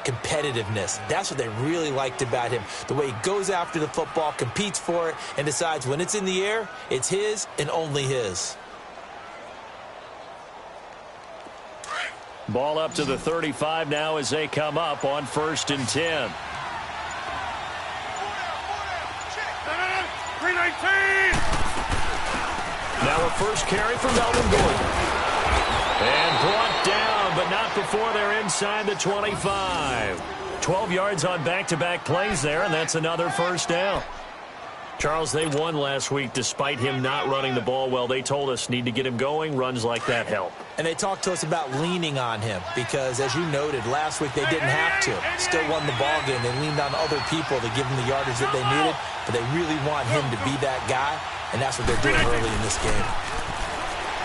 competitiveness. That's what they really liked about him. The way he goes after the football, competes for it, and decides when it's in the air, it's his and only his. Ball up to the 35 now as they come up on 1st and 10. 319. Now a first carry for Melvin Gordon. And brought down, but not before they're inside the 25. 12 yards on back-to-back plays there, and that's another first down. Charles, they won last week despite him not running the ball well. They told us need to get him going. Runs like that help. And they talked to us about leaning on him because, as you noted, last week they didn't have to. Still won the ball game. They leaned on other people to give them the yardage that they needed, but they really want him to be that guy, and that's what they're doing early in this game.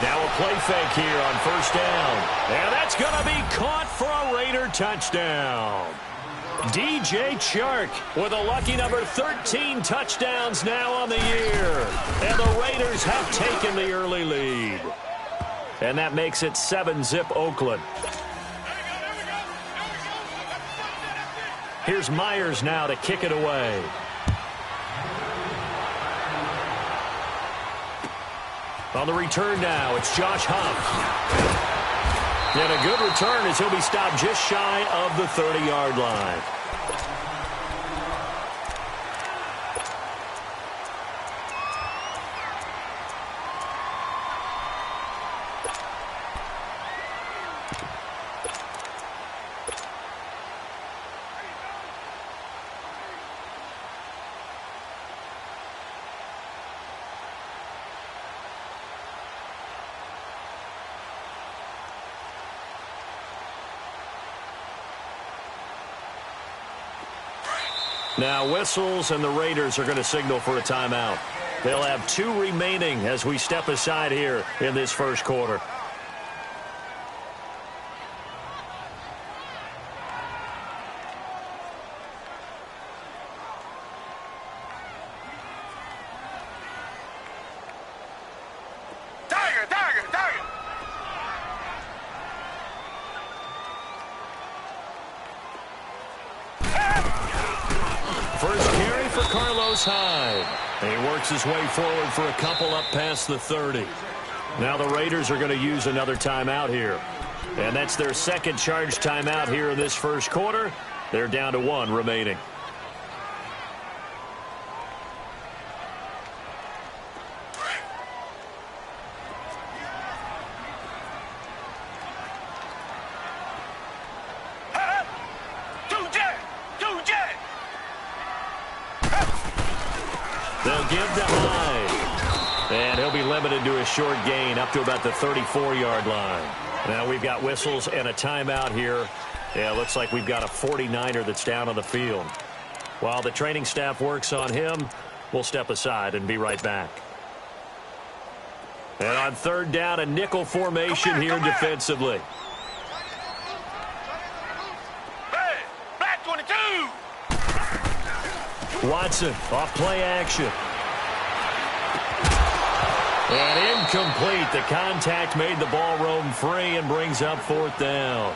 Now a play fake here on first down. And that's going to be caught for a Raider touchdown. DJ Chark with a lucky number 13 touchdowns now on the year. And the Raiders have taken the early lead. And that makes it 7-zip Oakland. Here's Myers now to kick it away. On the return now, it's Josh Huff. And a good return as he'll be stopped just shy of the 30-yard line. Now whistles, and the Raiders are going to signal for a timeout. They'll have 2 remaining as we step aside here in this first quarter. And he works his way forward for a couple up past the 30. Now the Raiders are going to use another timeout here. And that's their second charge timeout here in this first quarter. They're down to 1 remaining. They'll give to Hyde. And he'll be limited to a short gain up to about the 34-yard line. Now we've got whistles and a timeout here. Yeah, it looks like we've got a 49er that's down on the field. While the training staff works on him, we'll step aside and be right back. And on third down, a nickel formation here defensively. Watson off play action. And incomplete. The contact made the ball roam free and brings up 4th down.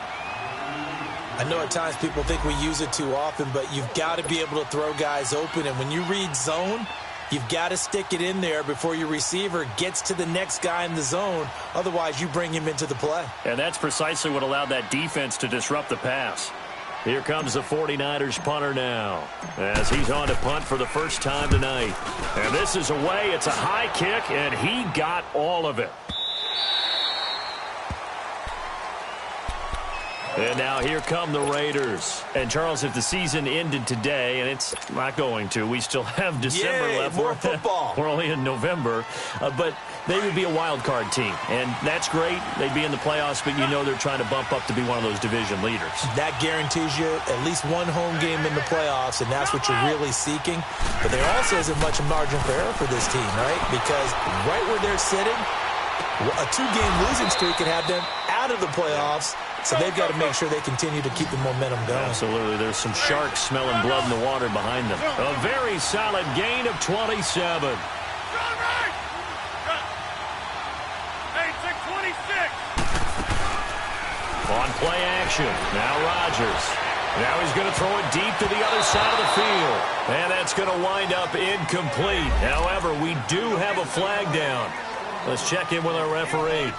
I know at times people think we use it too often, but you've got to be able to throw guys open. And when you read zone, you've got to stick it in there before your receiver gets to the next guy in the zone. Otherwise, you bring him into the play. And that's precisely what allowed that defense to disrupt the pass. Here comes the 49ers punter now as he's on to punt for the first time tonight. And this is away. It's a high kick, and he got all of it. And now here come the Raiders. And, Charles, if the season ended today, and it's not going to, we still have December left. More football. We're only in November. But they would be a wild card team. And that's great. They'd be in the playoffs, but you know they're trying to bump up to be one of those division leaders. That guarantees you at least one home game in the playoffs, and that's what you're really seeking. But there also isn't much margin for error for this team, right? Because right where they're sitting, a 2-game losing streak could have them out of the playoffs. So they've got to make sure they continue to keep the momentum going. Absolutely. There's some sharks smelling blood in the water behind them. A very solid gain of 27. On play action. Now Rodgers. Now he's going to throw it deep to the other side of the field. And that's going to wind up incomplete. However, we do have a flag down. Let's check in with our referee.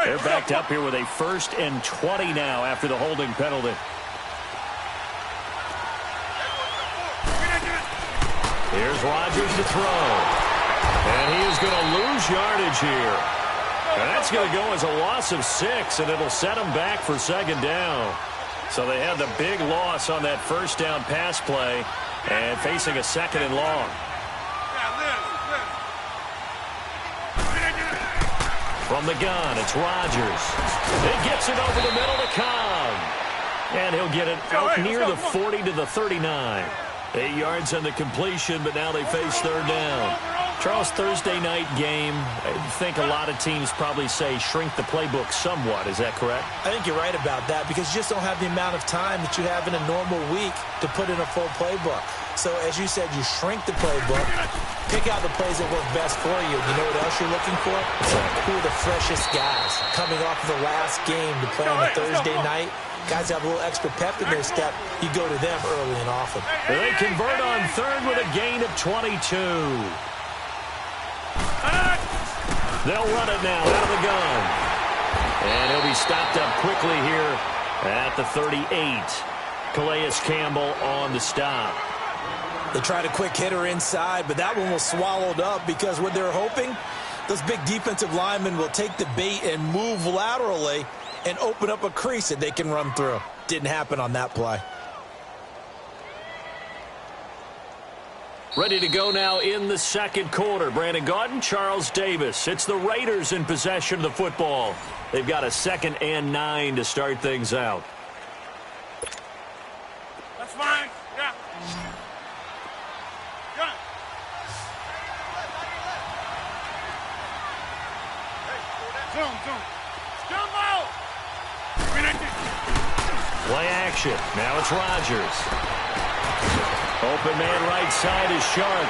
They're backed up here with a 1st and 20 now after the holding penalty. Here's Rodgers to throw. And he is going to lose yardage here. And that's going to go as a loss of 6, and it'll set him back for 2nd down. So they had the big loss on that 1st down pass play and facing a 2nd and long. From the gun, it's Rodgers. He gets it over the middle to Cobb. And he'll get it out near the 40 to the 39. 8 yards on the completion, but now they face 3rd down. Charles, Thursday night game, I think a lot of teams probably say shrink the playbook somewhat. Is that correct? I think you're right about that because you just don't have the amount of time that you have in a normal week to put in a full playbook. So, as you said, you shrink the playbook, pick out the plays that work best for you. You know what else you're looking for? Who are the freshest guys coming off of the last game to play on a Thursday night? Guys have a little extra pep in their step. You go to them early and often. They convert on 3rd with a gain of 22. They'll run it now out of the gun. And he'll be stopped up quickly here at the 38. Calais Campbell on the stop. They tried a quick hitter inside, but that one was swallowed up because what they're hoping, those big defensive linemen will take the bait and move laterally and open up a crease that they can run through. Didn't happen on that play. Ready to go now in the 2nd quarter. Brandon Gaudin, Charles Davis. It's the Raiders in possession of the football. They've got a 2nd and 9 to start things out. That's fine. Yeah. Good. Zoom. Jumbo! Play action. Now it's Rodgers. Open man right side is Shark.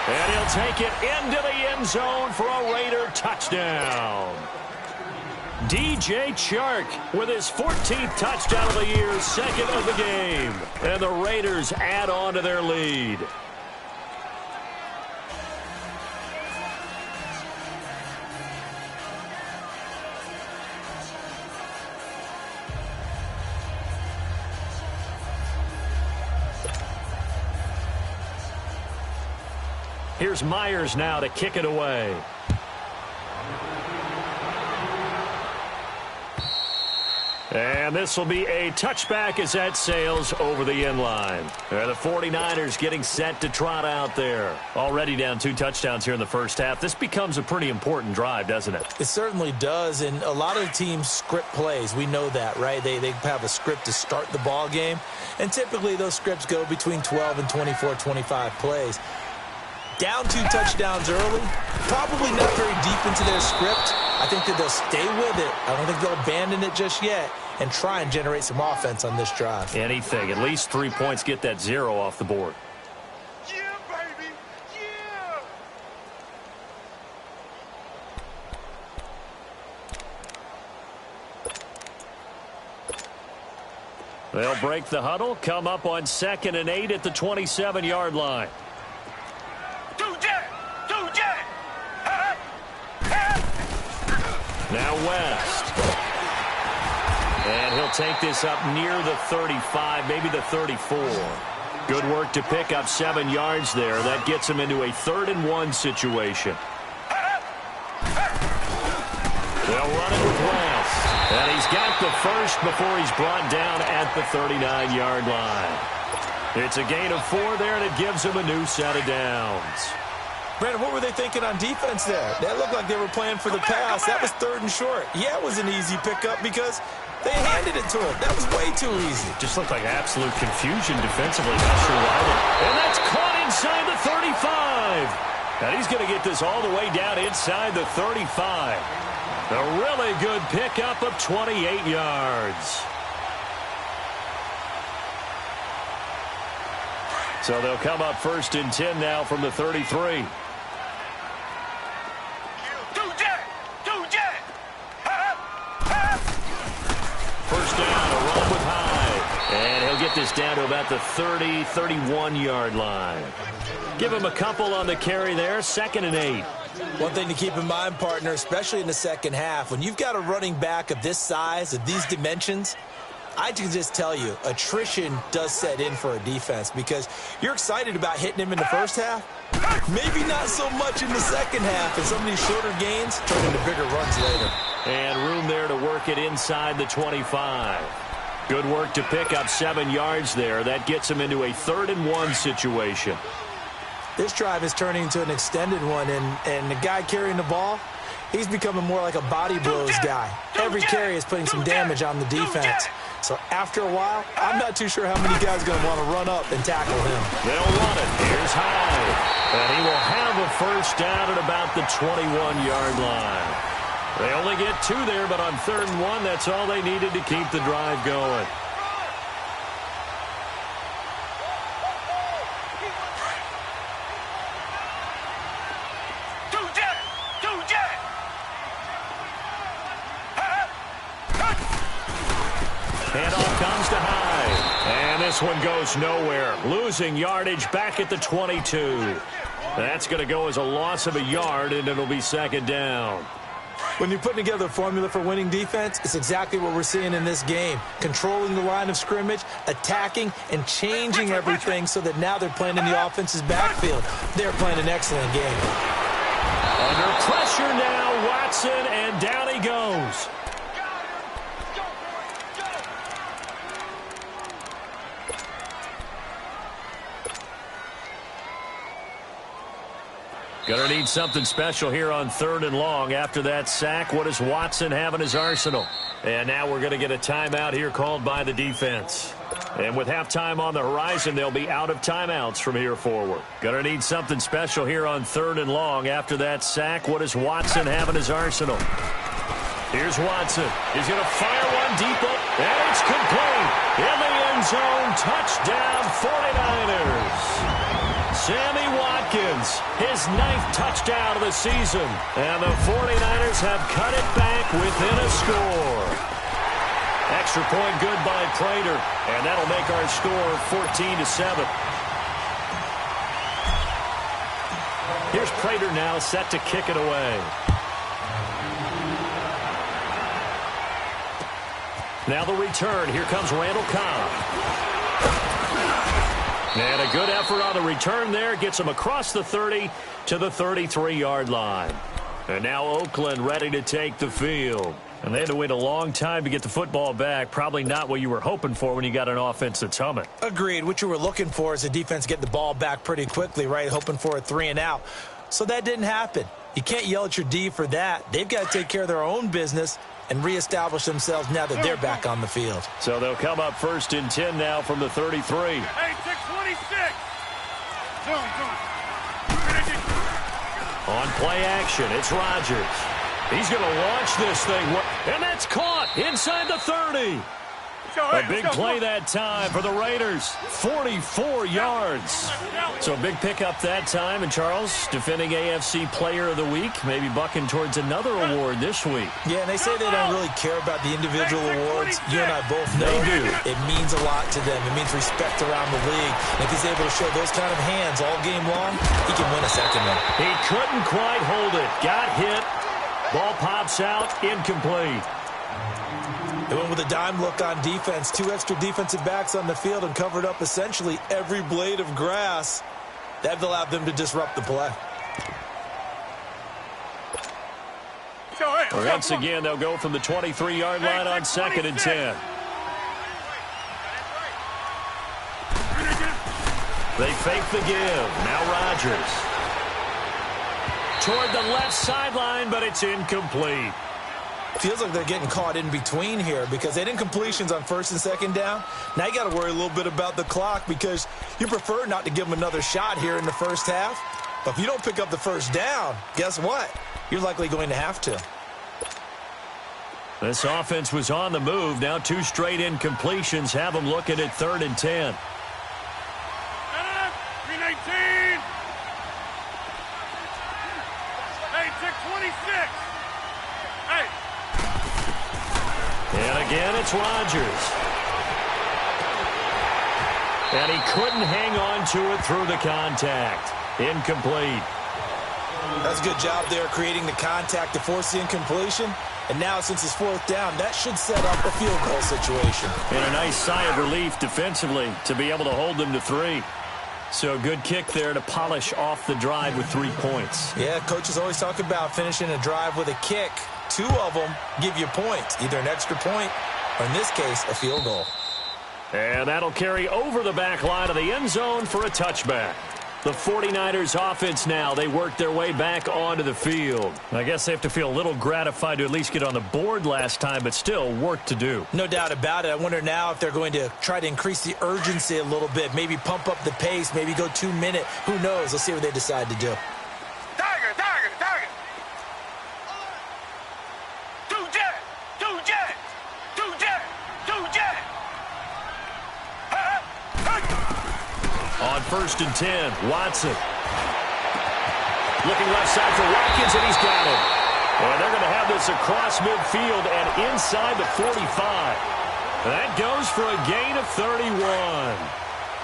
And he'll take it into the end zone for a Raider touchdown. DJ Chark with his 14th touchdown of the year, 2nd of the game. And the Raiders add on to their lead. Here's Myers now to kick it away. And this will be a touchback as that sails over the end line. The 49ers getting set to trot out there. Already down 2 touchdowns here in the first half. This becomes a pretty important drive, doesn't it? It certainly does, and a lot of the teams script plays. We know that, right? They have a script to start the ball game, and typically those scripts go between 12 and 24, 25 plays. Down 2 touchdowns early, probably not very deep into their script. I think that they'll stay with it. I don't think they'll abandon it just yet and try and generate some offense on this drive. Anything. At least 3 points, get that 0 off the board. Yeah, baby. Yeah. They'll break the huddle, come up on 2nd and 8 at the 27-yard line. Now West. And he'll take this up near the 35, maybe the 34. Good work to pick up 7 yards there. That gets him into a 3rd and 1 situation. They'll run it with West. And he's got the first before he's brought down at the 39-yard line. It's a gain of 4 there, and it gives him a new set of downs. Brandon, what were they thinking on defense there? That looked like they were playing for the pass. That was 3rd and short. Yeah, it was an easy pickup because they handed it to him. That was way too easy. Just looked like absolute confusion defensively. Not sure why. And that's caught inside the 35. And he's going to get this all the way down inside the 35. A really good pickup of 28 yards. So they'll come up 1st and 10 now from the 33. get this down to about the 30, 31-yard line. Give him a couple on the carry there, 2nd and 8. One thing to keep in mind, partner, especially in the second half, when you've got a running back of this size, of these dimensions, I can just tell you, attrition does set in for a defense because you're excited about hitting him in the first half. Maybe not so much in the second half, and some of these shorter gains turn into bigger runs later. And room there to work it inside the 25. Good work to pick up 7 yards there. That gets him into a 3rd and 1 situation. This drive is turning into an extended one, and the guy carrying the ball, he's becoming more like a body blows guy. Every carry is putting some damage on the defense. So after a while, I'm not too sure how many guys are going to want to run up and tackle him. They'll run it. Here's Hyde. And he will have a first down at about the 21-yard line. They only get 2 there, but on 3rd and 1, that's all they needed to keep the drive going. Handoff comes to Hyde. And this one goes nowhere. Losing yardage back at the 22. That's going to go as a loss of a yard, and it'll be 2nd down. When you're putting together a formula for winning defense, it's exactly what we're seeing in this game. Controlling the line of scrimmage, attacking, and changing everything so that now they're playing in the offense's backfield. They're playing an excellent game. Under pressure now, Watson, and down he goes. Gonna need something special here on 3rd and long. After that sack, what does Watson have in his arsenal? And now we're going to get a timeout here called by the defense. And with halftime on the horizon, they'll be out of timeouts from here forward. Gonna need something special here on 3rd and long. After that sack, what does Watson have in his arsenal? Here's Watson. He's going to fire one deep up, and it's complete. In the end zone, touchdown 49ers. Sammy Watkins, his 9th touchdown of the season. And the 49ers have cut it back within a score. Extra point good by Prater. And that'll make our score 14-7. Here's Prater now set to kick it away. Now the return. Here comes Randall Cobb. And a good effort on the return there. Gets him across the 30 to the 33-yard line. And now Oakland ready to take the field. And they had to wait a long time to get the football back. Probably not what you were hoping for when you got an offense that's humming. Agreed. What you were looking for is the defense get the ball back pretty quickly, right? Hoping for a 3 and out. So that didn't happen. You can't yell at your D for that. They've got to take care of their own business and reestablish themselves now that they're back on the field. So they'll come up 1st and 10 now from the 33. Hey, 626. On play action, it's Rodgers. He's going to launch this thing. And that's caught inside the 30. A big play that time for the Raiders. 44 yards. So a big pickup that time. And Charles, defending AFC Player of the Week, maybe bucking towards another award this week. Yeah, and they say they don't really care about the individual awards. You and I both know They do. It means a lot to them. It means respect around the league. And if he's able to show those kind of hands all game long, he can win a second one. He couldn't quite hold it. Got hit. Ball pops out. Incomplete. They went with a dime look on defense. 2 extra defensive backs on the field and covered up essentially every blade of grass. That allowed them to disrupt the play. Once again, they'll go from the 23-yard line on 2nd and 10. They fake the give. Now Rodgers. Toward the left sideline, but it's incomplete. Feels like they're getting caught in between here because they didn't completions on 1st and 2nd down. Now you got to worry a little bit about the clock because you prefer not to give them another shot here in the first half. But if you don't pick up the first down, guess what? You're likely going to have to. This offense was on the move. Now 2 straight incompletions have them looking at 3rd and 10. 319. Hey, 626. Hey. And again, it's Rodgers. And he couldn't hang on to it through the contact. Incomplete. That's a good job there creating the contact to force the incompletion. And now, since it's fourth down, that should set up a field goal situation. And a nice sigh of relief defensively to be able to hold them to 3. So good kick there to polish off the drive with 3 points. Yeah, coaches always talk about finishing a drive with a kick. 2 of them give you points, either an extra point or, in this case, a field goal. And that'll carry over the back line of the end zone for a touchback. The 49ers offense now, they work their way back onto the field. I guess they have to feel a little gratified to at least get on the board last time, but still work to do. No doubt about it. I wonder now if they're going to try to increase the urgency a little bit, maybe pump up the pace, maybe go 2 minute. Who knows? Let's see what they decide to do. Tiger, tiger, tiger. 2 jet, 2 jet, 2 jet, 2 jet. On 1st and 10, Watson. Looking left side for Watkins, and he's got it. And they're going to have this across midfield and inside the 45. That goes for a gain of 31.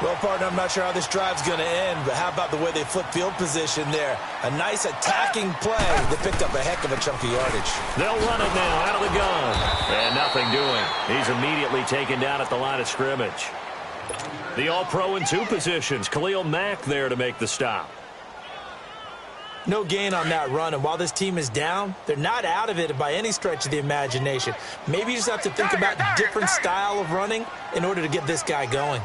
Well, partner, I'm not sure how this drive's going to end, but how about the way they flip field position there? A nice attacking play that picked up a heck of a chunk of yardage. They'll run it now out of the gun. And nothing doing. He's immediately taken down at the line of scrimmage. The All-Pro in 2 positions. Khalil Mack there to make the stop. No gain on that run, and while this team is down, they're not out of it by any stretch of the imagination. Maybe you just have to think about different style of running in order to get this guy going.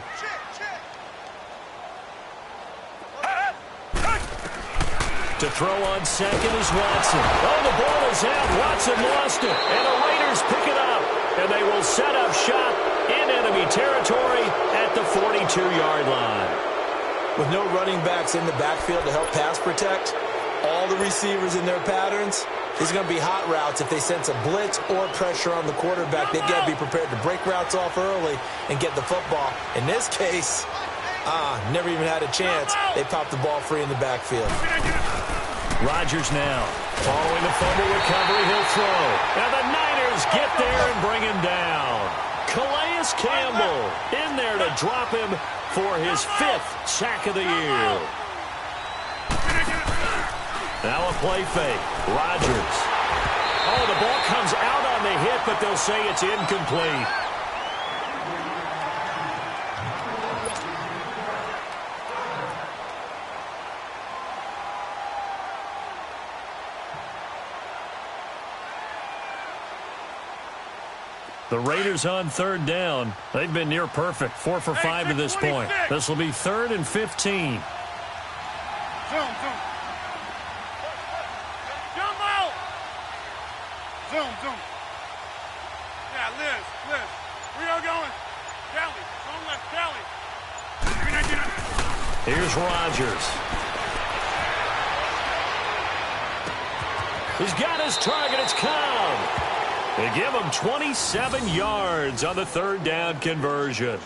To throw on second is Watson. Oh, the ball is out. Watson lost it. And the Raiders pick it up. And they will set up shop in enemy territory at the 42-yard line. With no running backs in the backfield to help pass protect, all the receivers in their patterns, these are going to be hot routes if they sense a blitz or pressure on the quarterback. They've got to be prepared to break routes off early and get the football. In this case, never even had a chance. They popped the ball free in the backfield. Rodgers now. Following the fumble recovery, he'll throw. And the Niners get there and bring him down. Calais Campbell in there to drop him for his 5th sack of the year. Now a play fake. Rodgers. Oh, the ball comes out on the hit, but they'll say it's incomplete. The Raiders on 3rd down. They've been near perfect. 4 for 5 to this point. This will be 3rd and 15. Zoom, zoom. Jump out. Zoom, zoom. Yeah, Liz. Where y'all going? Kelly. On left, Kelly. Here's Rodgers. He's got his target. It's Cobb. They give him 27 yards on the 3rd down conversion.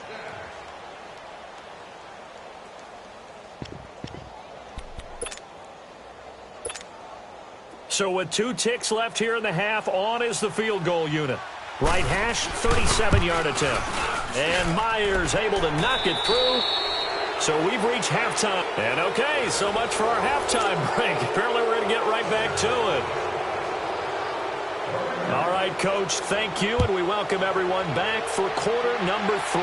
So with 2 ticks left here in the half, on is the field goal unit. Right hash, 37-yard attempt. And Myers able to knock it through. So we've reached halftime. And okay, so much for our halftime break. Apparently we're going to get right back to it. All right, Coach, thank you, and we welcome everyone back for quarter number 3.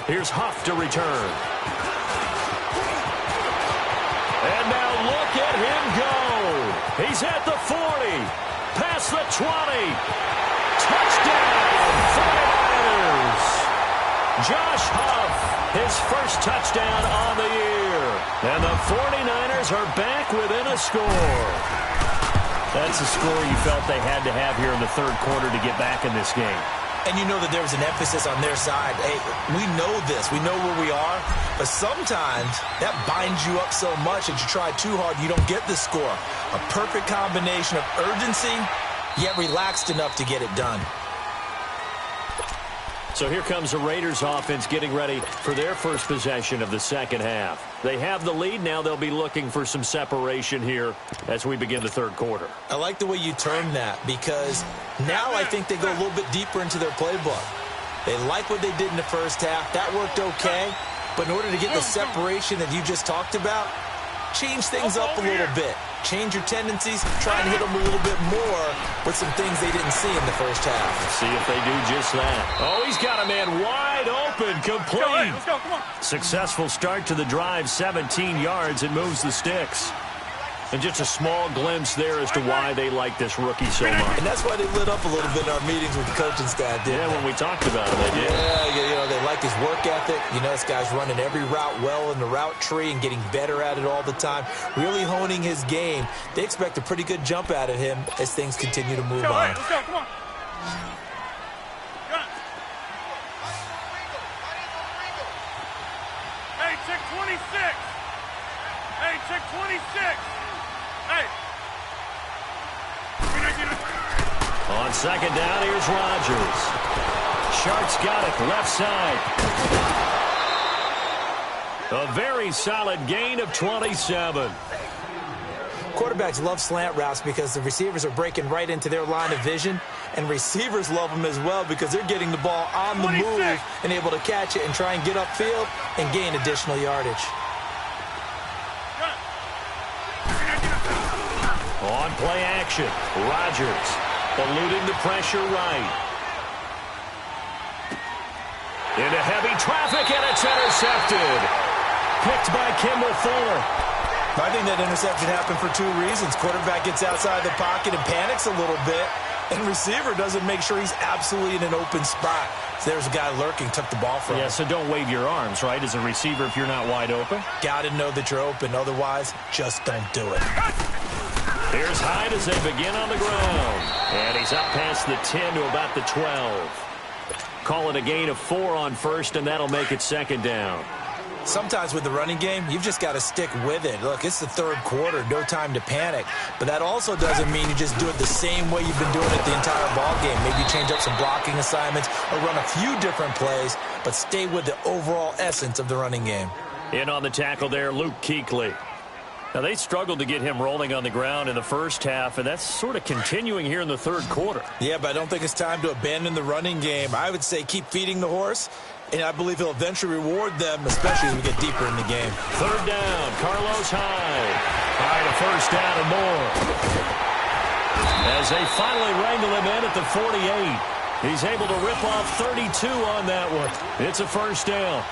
Here's Huff to return. And now look at him go. He's at the 40, past the 20. Touchdown, 49ers. Josh Huff, his first touchdown on the year. And the 49ers are back within a score. That's a score you felt they had to have here in the 3rd quarter to get back in this game. And you know that there was an emphasis on their side. Hey, we know this. We know where we are. But sometimes that binds you up so much that you try too hard, you don't get the score. A perfect combination of urgency, yet relaxed enough to get it done. So here comes the Raiders offense getting ready for their first possession of the 2nd half. They have the lead. Now they'll be looking for some separation here as we begin the 3rd quarter. I like the way you term that because now I think they go a little bit deeper into their playbook. They like what they did in the first half. That worked okay. But in order to get the separation that you just talked about, change things up a little bit. Change your tendencies. Try and hit them a little bit more with some things they didn't see in the first half. Let's see if they do just that. Oh, he's got a man wide open, complete. Let's go, come on. Successful start to the drive, 17 yards, and moves the sticks. And just a small glimpse there as to why they like this rookie so much. And that's why they lit up a little bit in our meetings with the coaching staff, didn't they? When we talked about it, they did. Yeah, they like his work ethic. This guy's running every route well in the route tree and getting better at it all the time, really honing his game. They expect a pretty good jump out of him as things continue to move on. Let's go, come on. Hey, check 26. Hey, check 26. Hey. On second down, here's Rodgers. Sharks got it, left side. A very solid gain of 27. Quarterbacks love slant routes because the receivers are breaking right into their line of vision, and receivers love them as well because they're getting the ball on the move and able to catch it and try and get upfield and gain additional yardage. On play action, Rodgers eluding the pressure right. Into heavy traffic, and it's intercepted. Picked by Kimball Fuller. I think that interception happened for two reasons. Quarterback gets outside the pocket and panics a little bit, and receiver doesn't make sure he's absolutely in an open spot. So there's a guy lurking, took the ball from him. Yeah, so don't wave your arms, right, as a receiver if you're not wide open. Got to know that you're open. Otherwise, just don't do it. Here's Hyde as they begin on the ground. And he's up past the 10 to about the 12. Call it a gain of 4 on first, and that'll make it second down. Sometimes with the running game, you've just got to stick with it. Look, it's the third quarter, no time to panic. But that also doesn't mean you just do it the same way you've been doing it the entire ball game. Maybe change up some blocking assignments or run a few different plays, but stay with the overall essence of the running game. In on the tackle there, Luke Kuechly. Now, they struggled to get him rolling on the ground in the first half, and that's sort of continuing here in the third quarter. Yeah, but I don't think it's time to abandon the running game. I would say keep feeding the horse, and I believe he'll eventually reward them, especially as we get deeper in the game. Third down, Carlos Hyde. All right, a first down and more. As they finally wrangle him in at the 48. He's able to rip off 32 on that one. It's a first down.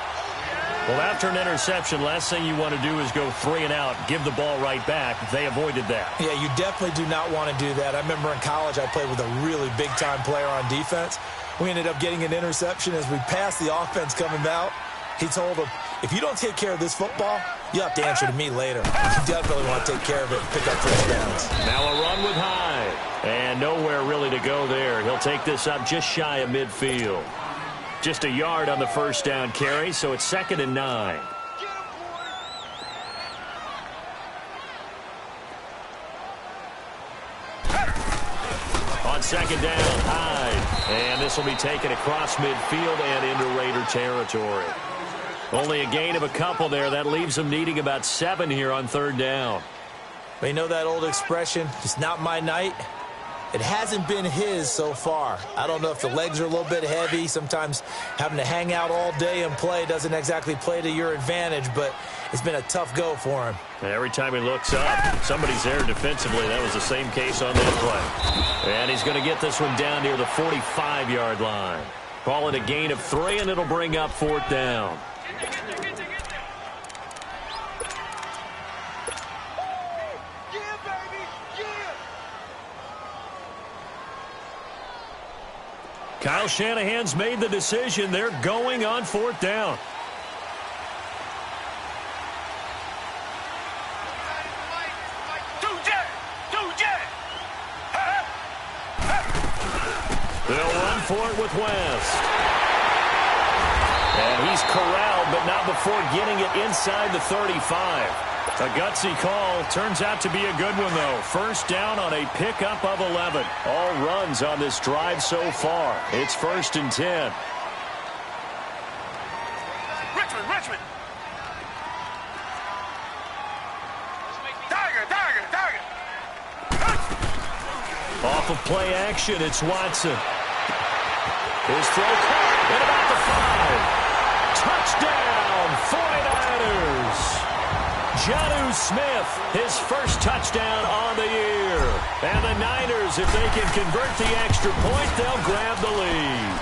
Well, after an interception, last thing you want to do is go 3 and out, give the ball right back. They avoided that. Yeah, you definitely do not want to do that. I remember in college I played with a really big-time player on defense. We ended up getting an interception as we passed the offense coming out. He told him, if you don't take care of this football, you have to answer to me later. You definitely want to take care of it and pick up first downs. Now a run with Hyde. And nowhere really to go there. He'll take this up just shy of midfield. Just a yard on the first down carry, so it's 2nd and 9. On second down, Hyde. And this will be taken across midfield and into Raider territory. Only a gain of a couple there. That leaves them needing about 7 here on third down. But you know that old expression, it's not my night? It hasn't been his so far. I don't know if the legs are a little bit heavy. Sometimes having to hang out all day and play doesn't exactly play to your advantage, but it's been a tough go for him. Every time he looks up, somebody's there defensively. That was the same case on that play. And he's going to get this one down near the 45-yard line. Call it a gain of 3, and it'll bring up 4th down. Kyle Shanahan's made the decision. They're going on 4th down. They'll run for it with West. And he's corralled, but not before getting it inside the 35. A gutsy call. Turns out to be a good one, though. First down on a pickup of 11. All runs on this drive so far. It's 1st and 10. Richmond. Tiger. Off of play action, it's Watson. His throw caught at about the 5. Touchdown, 49ers. Jonnu Smith, his first touchdown on the year. And the Niners, if they can convert the extra point, they'll grab the lead.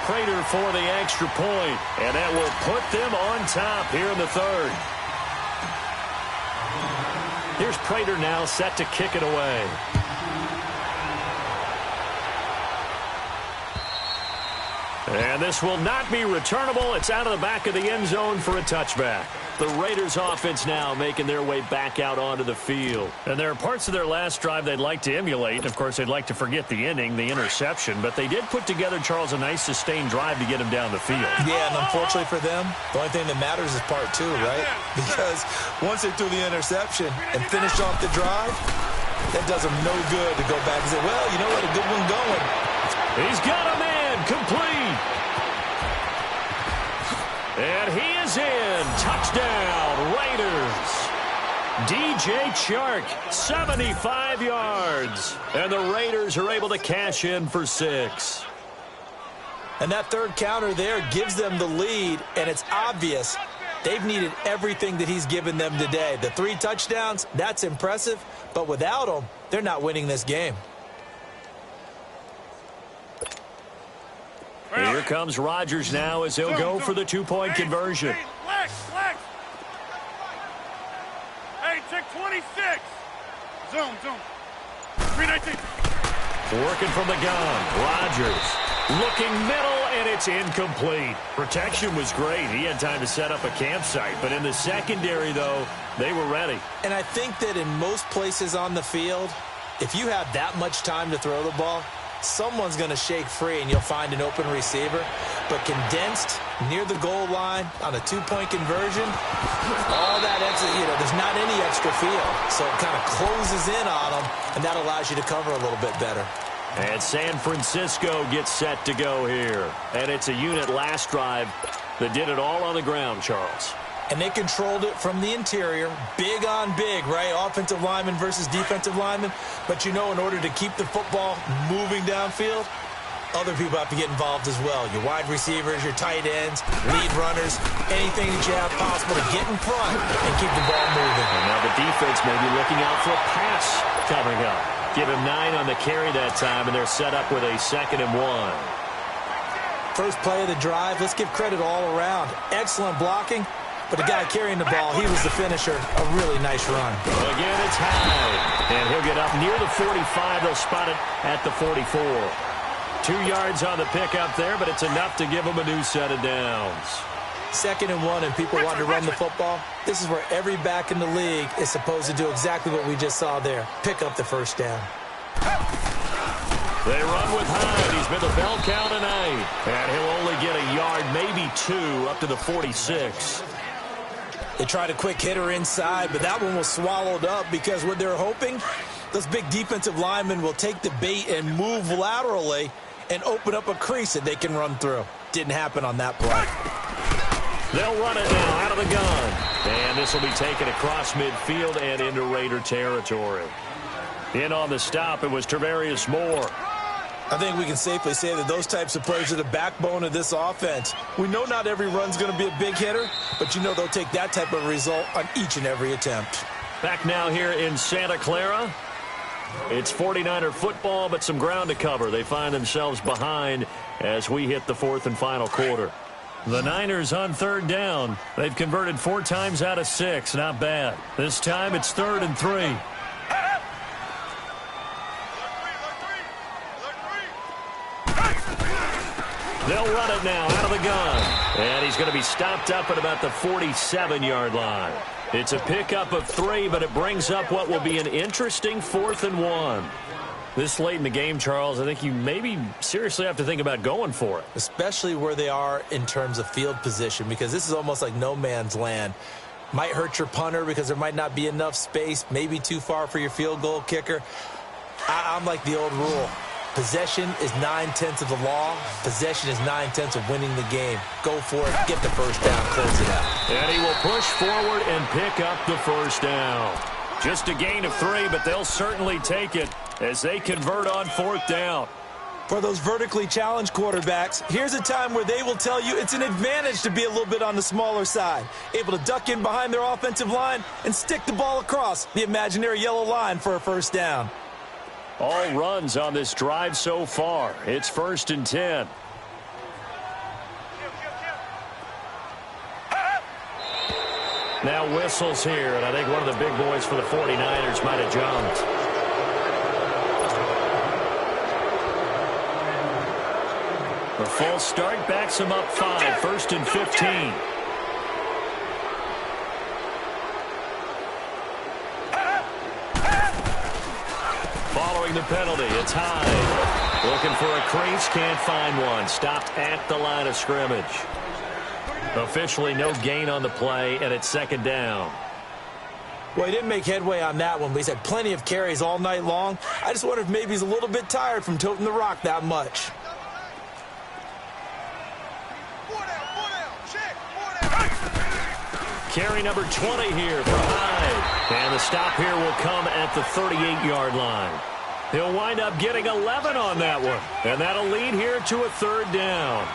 Prater for the extra point, and that will put them on top here in the third. Here's Prater now set to kick it away. And this will not be returnable. It's out of the back of the end zone for a touchback. The Raiders offense now making their way back out onto the field. And there are parts of their last drive they'd like to emulate. Of course, they'd like to forget the ending, the interception. But they did put together, Charles, a nice sustained drive to get him down the field. Yeah, and unfortunately for them, the only thing that matters is part two, right? Because once they threw the interception and finished off the drive, that does them no good to go back and say, well, you know what, a good one going. He's got a man complete. And he is in. Touchdown, Raiders. DJ Chark, 75 yards. And the Raiders are able to cash in for 6. And that third counter there gives them the lead, and it's obvious they've needed everything that he's given them today. The 3 touchdowns, that's impressive, but without him, they're not winning this game. Here comes Rodgers now as he'll go for the 2-point conversion. Flex. Hey, check 26. Zoom. 319. Working from the gun. Rodgers looking middle, and it's incomplete. Protection was great. He had time to set up a campsite. But in the secondary, though, they were ready. And I think that in most places on the field, if you have that much time to throw the ball, someone's going to shake free and you'll find an open receiver. But condensed near the goal line on a 2-point conversion, all that extra, there's not any extra field. So it kind of closes in on them, and that allows you to cover a little bit better. And San Francisco gets set to go here. And it's a unit last drive that did it all on the ground, Charles. And they controlled it from the interior, big on big, right? Offensive lineman versus defensive lineman. But in order to keep the football moving downfield, other people have to get involved as well. Your wide receivers, your tight ends, lead runners, anything that you have possible to get in front and keep the ball moving. And now the defense may be looking out for a pass coming up. Give him 9 on the carry that time, and they're set up with a 2nd and 1. First play of the drive, let's give credit all around. Excellent blocking. But the guy carrying the ball, he was the finisher. A really nice run. Again, it's high. And he'll get up near the 45. They'll spot it at the 44. 2 yards on the pickup there, but it's enough to give him a new set of downs. 2nd and 1, and people want to run the football. This is where every back in the league is supposed to do exactly what we just saw there. Pick up the first down. They run with Hyde. He's been the bell cow tonight. And he'll only get a yard, maybe 2, up to the 46. They tried a quick hitter inside, but that one was swallowed up because what they're hoping, those big defensive linemen will take the bait and move laterally and open up a crease that they can run through. Didn't happen on that play. They'll run it now out of the gun. And this will be taken across midfield and into Raider territory. In on the stop, it was Tarvarius Moore. I think we can safely say that those types of plays are the backbone of this offense. We know not every run's going to be a big hitter, but they'll take that type of result on each and every attempt. Back now here in Santa Clara. It's 49er football, but some ground to cover. They find themselves behind as we hit the 4th and final quarter. The Niners on 3rd down. They've converted 4 times out of 6. Not bad. This time it's 3rd and 3. They'll run it now out of the gun. And he's going to be stopped up at about the 47-yard line. It's a pickup of 3, but it brings up what will be an interesting 4th and 1. This late in the game, Charles, I think you maybe seriously have to think about going for it. Especially where they are in terms of field position, because this is almost like no man's land. Might hurt your punter because there might not be enough space, maybe too far for your field goal kicker. I'm like the old rule. Possession is 9/10 of the law. Possession is 9/10 of winning the game. Go for it. Get the first down. Close it out. And he will push forward and pick up the first down. Just a gain of 3, but they'll certainly take it as they convert on 4th down. For those vertically challenged quarterbacks, here's a time where they will tell you it's an advantage to be a little bit on the smaller side, able to duck in behind their offensive line and stick the ball across the imaginary yellow line for a first down. All runs on this drive so far. It's 1st and 10. Now whistles here, and I think one of the big boys for the 49ers might have jumped. The false start backs him up 5, 1st and 15. Following the penalty, it's Hyde. Looking for a crease, can't find one. Stopped at the line of scrimmage. Officially no gain on the play, and it's 2nd down. Well, he didn't make headway on that one, but he's had plenty of carries all night long. I just wonder if maybe he's a little bit tired from toting the rock that much. Carry number 20 here for Hyde. And the stop here will come at the 38-yard line. He'll wind up getting 11 on that one. And that'll lead here to a 3rd down.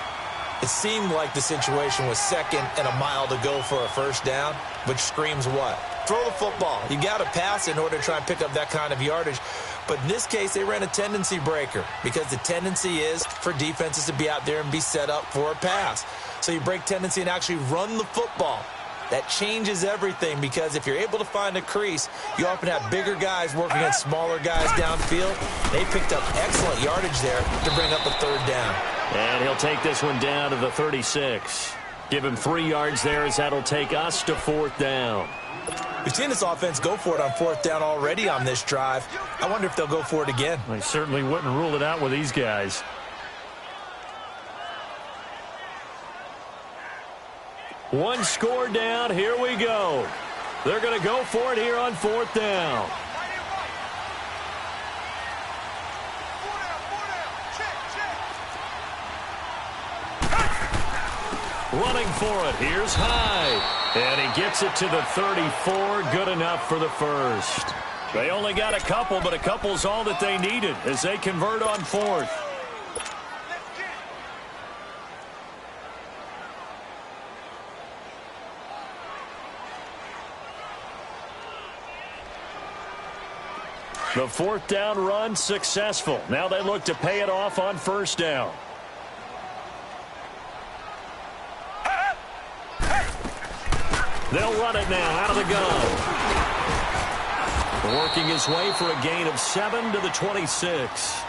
It seemed like the situation was 2nd and a mile to go for a first down, which screams what? Throw the football. You got to pass in order to try and pick up that kind of yardage. But in this case, they ran a tendency breaker because the tendency is for defenses to be out there and be set up for a pass. So you break tendency and actually run the football. That changes everything because if you're able to find a crease, you often have bigger guys working against smaller guys downfield. They picked up excellent yardage there to bring up a 3rd down. And he'll take this one down to the 36. Give him 3 yards there as that'll take us to 4th down. We've seen this offense go for it on 4th down already on this drive. I wonder if they'll go for it again. I certainly wouldn't rule it out with these guys. One score down. Here we go. They're going to go for it here on 4th down. Running for it. Here's Hyde. And he gets it to the 34. Good enough for the first. They only got a couple, but a couple's all that they needed as they convert on 4th. The 4th down run successful. Now they look to pay it off on 1st down. They'll run it now out of the gun. Working his way for a gain of 7 to the 26.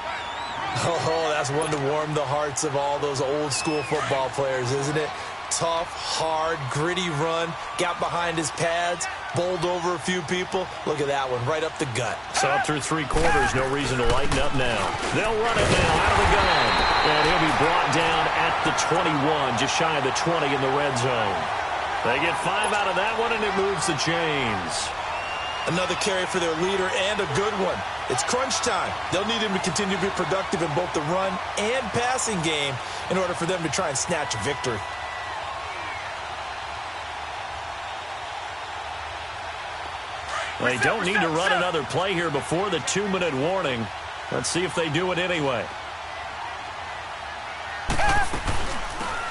Oh, that's one to warm the hearts of all those old school football players, isn't it? Tough, hard, gritty run. Got behind his pads. Bowled over a few people. Look at that one, right up the gut. Saw it through 3 quarters. No reason to lighten up now. They'll run it now out of the gun. And he'll be brought down at the 21, just shy of the 20 in the red zone. They get 5 out of that one, and it moves the chains. Another carry for their leader and a good one. It's crunch time. They'll need him to continue to be productive in both the run and passing game in order for them to try and snatch a victory. They don't need to run another play here before the 2-minute warning. Let's see if they do it anyway.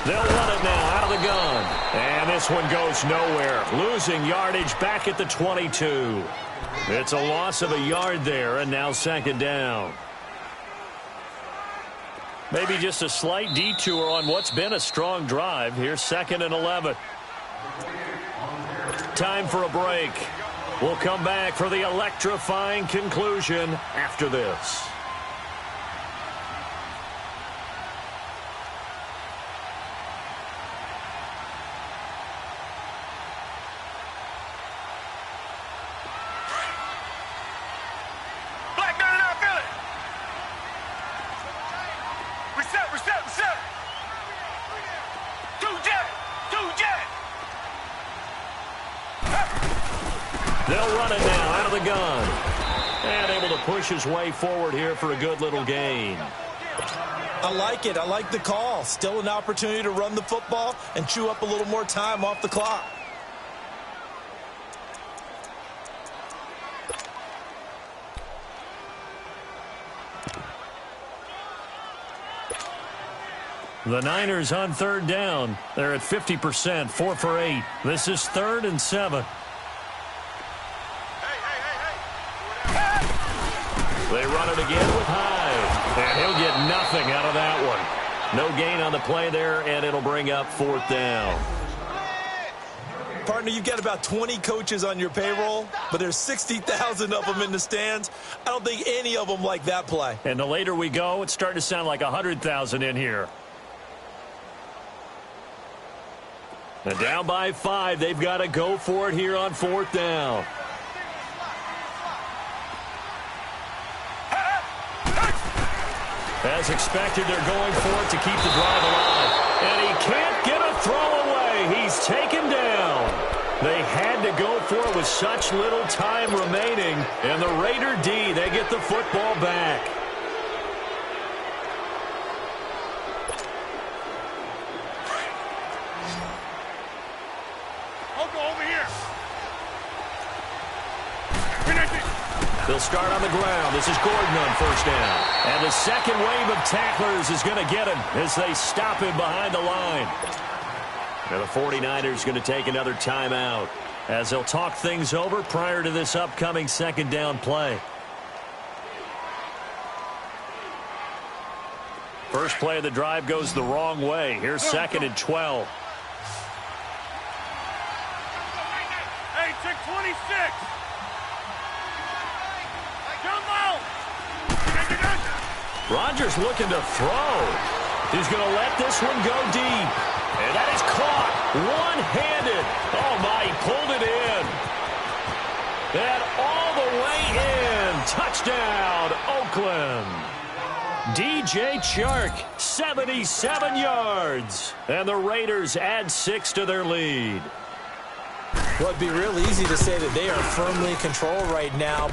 They'll run it now out of the gun. And this one goes nowhere. Losing yardage back at the 22. It's a loss of a yard there, and now 2nd down. Maybe just a slight detour on what's been a strong drive. Here's 2nd and 11. Time for a break. We'll come back for the electrifying conclusion after this. They'll run it now out of the gun. And able to push his way forward here for a good little gain. I like it. I like the call. Still an opportunity to run the football and chew up a little more time off the clock. The Niners on third down. They're at 50%, 4 for 8. This is 3rd and 7. They run it again with Hyde. And he'll get nothing out of that one. No gain on the play there, and it'll bring up 4th down. Partner, you've got about 20 coaches on your payroll, but there's 60,000 of them in the stands. I don't think any of them like that play. And the later we go, it's starting to sound like 100,000 in here. And down by 5, they've got to go for it here on 4th down. As expected, they're going for it to keep the drive alive. And he can't get a throw away. He's taken down. They had to go for it with such little time remaining. And the Raider D, they get the football back. They'll start on the ground. This is Gordon on 1st down. And the second wave of tacklers is going to get him as they stop him behind the line. Now the 49ers going to take another timeout as they'll talk things over prior to this upcoming 2nd down play. First play of the drive goes the wrong way. Here's 2nd and 12. Hey, check 26. Rodgers looking to throw. He's going to let this one go deep. And that is caught one-handed. Oh, my, he pulled it in. And all the way in. Touchdown, Oakland. DJ Chark, 77 yards. And the Raiders add 6 to their lead. Well, it'd be real easy to say that they are firmly in control right now.